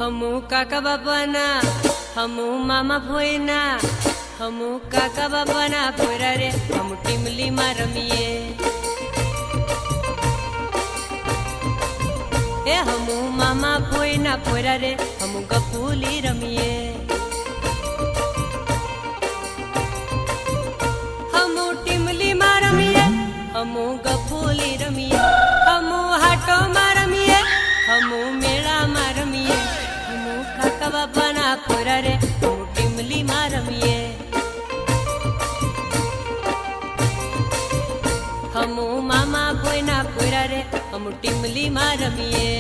हमू काका बापाना हमू मामा भोयना हमू काका बापाना पोरा रे हम टीमली में रमीए ए हमू मामा भोयना पोरा रे हम गफूली रमीए हमू टीमली में रमीए हमू गफूली रमीए हमू हाटो में रमीए हमू मेला में रमीए हमू काका बापाना पोरा रे हम टीमली में रमीए हमू मामा भोयना पोरा रे हम टीमली में रमीए।